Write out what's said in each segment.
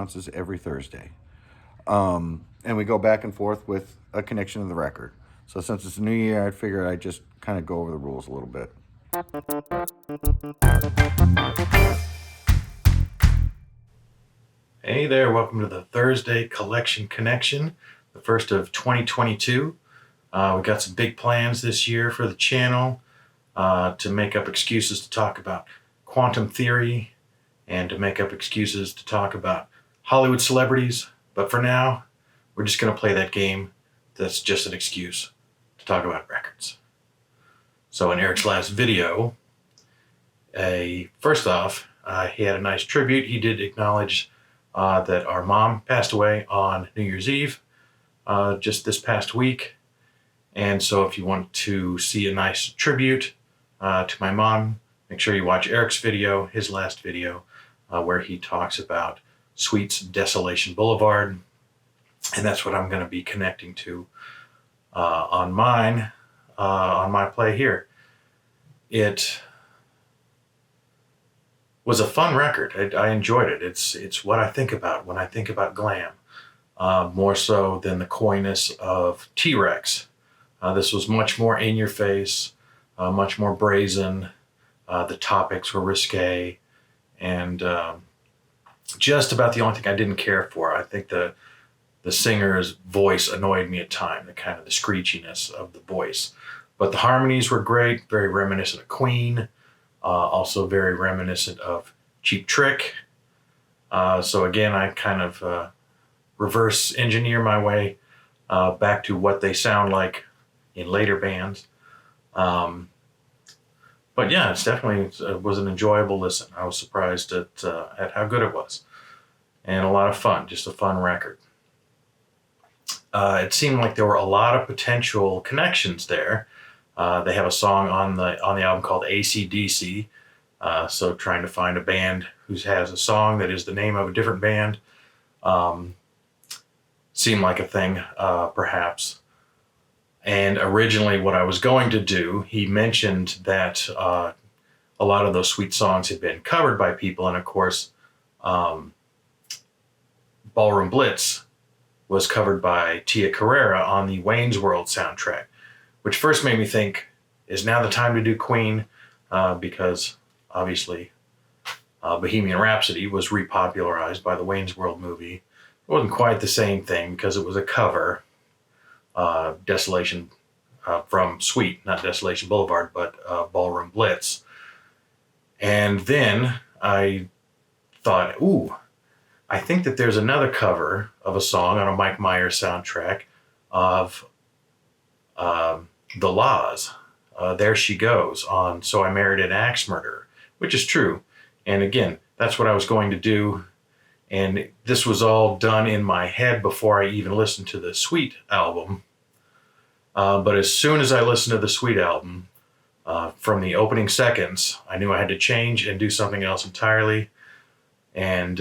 bounces every Thursday. And we go back and forth with a connection of the record. So since it's a new year, I figured I'd just kind of go over the rules a little bit. Hey there, welcome to the Thursday Collection Connection, the first of 2022. We got some big plans this year for the channel to make up excuses to talk about quantum theory and to make up excuses to talk about Hollywood celebrities. But for now, we're just going to play that game that's just an excuse to talk about records. So in Eric's last video, first off, he had a nice tribute. He did acknowledge that our mom passed away on New Year's Eve just this past week. And so if you want to see a nice tribute to my mom, make sure you watch Eric's video, his last video, where he talks about Sweet's Desolation Boulevard. And that's what I'm going to be connecting to on my play here. It was a fun record. I enjoyed it. It's what I think about when I think about glam, more so than the coyness of T-Rex. This was much more in your face, much more brazen. The topics were risque, and just about the only thing I didn't care for. I think the singer's voice annoyed me at times, the kind of the screechiness of the voice. But the harmonies were great, very reminiscent of Queen. Also very reminiscent of Cheap Trick. So again, I kind of reverse engineer my way back to what they sound like in later bands. But yeah, it's definitely was an enjoyable listen. I was surprised at how good it was. And a lot of fun, just a fun record. It seemed like there were a lot of potential connections there. They have a song on the album called AC/DC. So trying to find a band who has a song that is the name of a different band seemed like a thing, perhaps. And originally what I was going to do, he mentioned that a lot of those Sweet songs had been covered by people. And of course, Ballroom Blitz was covered by Tia Carrere on the Wayne's World soundtrack, which first made me think, is now the time to do Queen? Because obviously Bohemian Rhapsody was repopularized by the Wayne's World movie. It wasn't quite the same thing because it was a cover, Desolation from Sweet, not Desolation Boulevard, but Ballroom Blitz. And then I thought, ooh, I think that there's another cover of a song on a Mike Myers soundtrack of The Laws. There She Goes on So I Married an Axe Murderer, which is true. And again, that's what I was going to do. And this was all done in my head before I even listened to the Sweet album. But as soon as I listened to the Sweet album, from the opening seconds, I knew I had to change and do something else entirely. And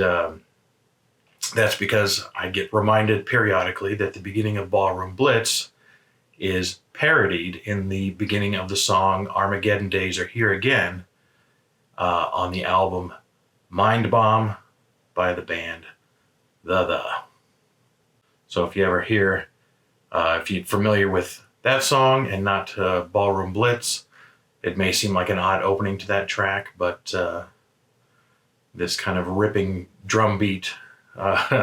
that's because I get reminded periodically that the beginning of Ballroom Blitz is parodied in the beginning of the song Armageddon Days Are Here Again on the album Mind Bomb by the band The. So if you ever hear, if you're familiar with that song and not Ballroom Blitz, it may seem like an odd opening to that track, but this kind of ripping drum beat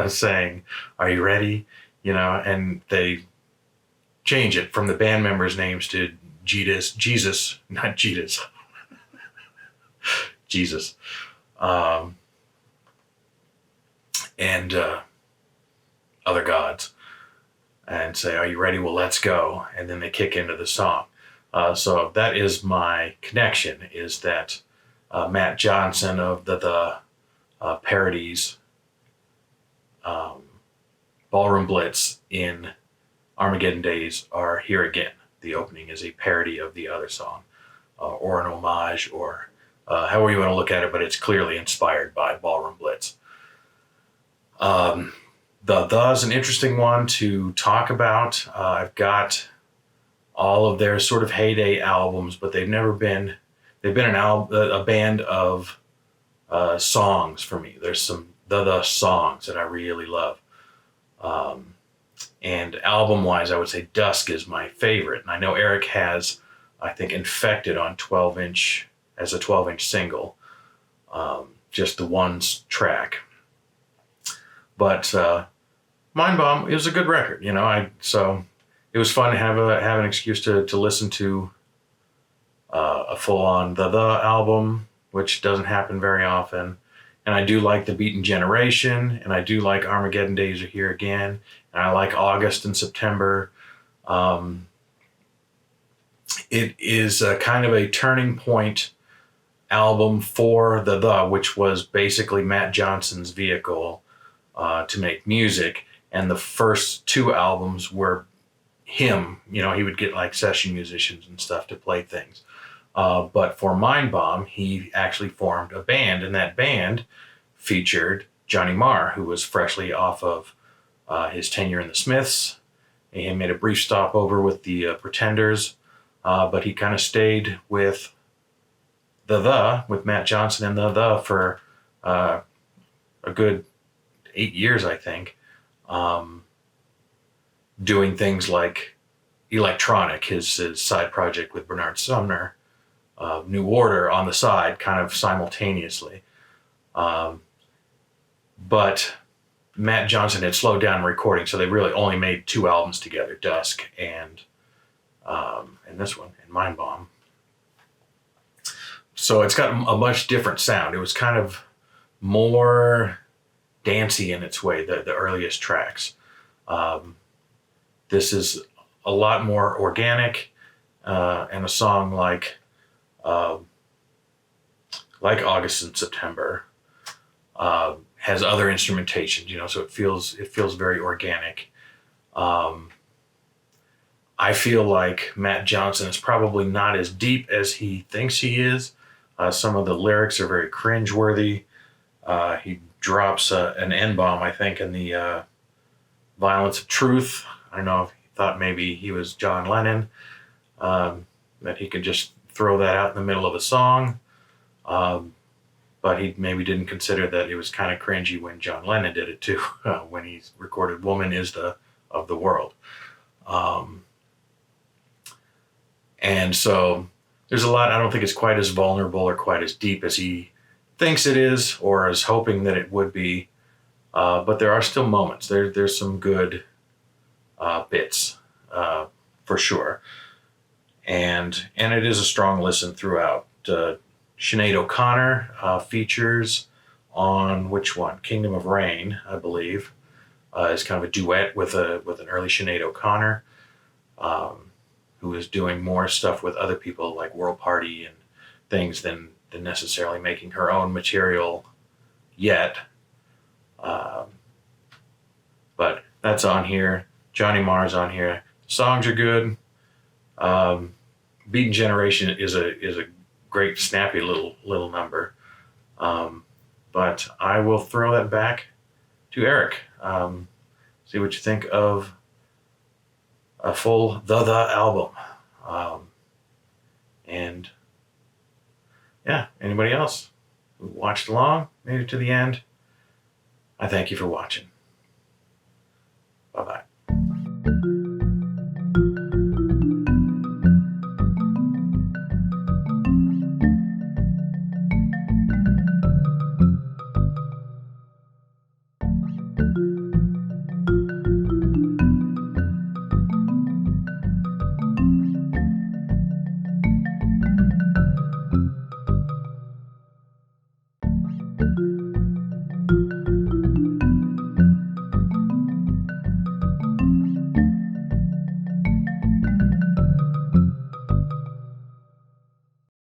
saying, "Are you ready?" And they change it from the band members' names to Jesus, not Jesus, Jesus, and other gods, and say, "Are you ready? Well, let's go." And then they kick into the song. So that is my connection, is that Matt Johnson of the parodies Ballroom Blitz in Armageddon Days Are Here Again. The opening is a parody of the other song, or an homage, or however you want to look at it, but it's clearly inspired by Ballroom Blitz. The is an interesting one to talk about. I've got all of their sort of heyday albums, but they've been a band of songs for me. There's some the songs that I really love. Um, and album wise, I would say Dusk is my favorite. And I know Eric has, I think, Infected on 12-inch as a 12-inch single, just the one track. But Mind Bomb is a good record, you know. So it was fun to have an excuse to listen to a full on the album, which doesn't happen very often. And I do like The Beaten Generation, and I do like Armageddon Days Are Here Again, and I like August and September. Um, it is a kind of a turning point album for the, which was basically Matt Johnson's vehicle to make music. And the first two albums were him. You know, he would get like session musicians and stuff to play things. But for Mind Bomb, he actually formed a band, and that band featured Johnny Marr, who was freshly off of his tenure in the Smiths. He made a brief stopover with the Pretenders, but he kind of stayed with with Matt Johnson and the for a good 8 years, I think, doing things like Electronic, his side project with Bernard Sumner, New Order on the side, kind of simultaneously. But Matt Johnson had slowed down recording, so they really only made 2 albums together, Dusk and this one, and Mind Bomb. So it's got a much different sound. It was kind of more dancey in its way, the earliest tracks. This is a lot more organic, and a song like August and September has other instrumentation, you know, so it feels very organic. I feel like Matt Johnson is probably not as deep as he thinks he is. Some of the lyrics are very cringeworthy. He drops an N-bomb, I think, in the Violence of Truth. I don't know if he thought maybe he was John Lennon, that he could just throw that out in the middle of a song. But he maybe didn't consider that it was kind of cringy when John Lennon did it too, when he recorded Woman Is of the World. And so there's a lot. I don't think it's quite as vulnerable or quite as deep as he thinks it is, or is hoping that it would be. But there are still moments. There's some good bits, for sure. And it is a strong listen throughout. Sinead O'Connor features on which one? Kingdom of Rain, I believe, is kind of a duet with an early Sinead O'Connor, who is doing more stuff with other people like World Party and things than necessarily making her own material yet. But that's on here. Johnny Marr's on here. Songs are good. Beaten Generation is a great snappy little number. But I will throw that back to Eric. See what you think of a full the album. And yeah, anybody else who watched along, made it to the end, I thank you for watching. Bye-bye.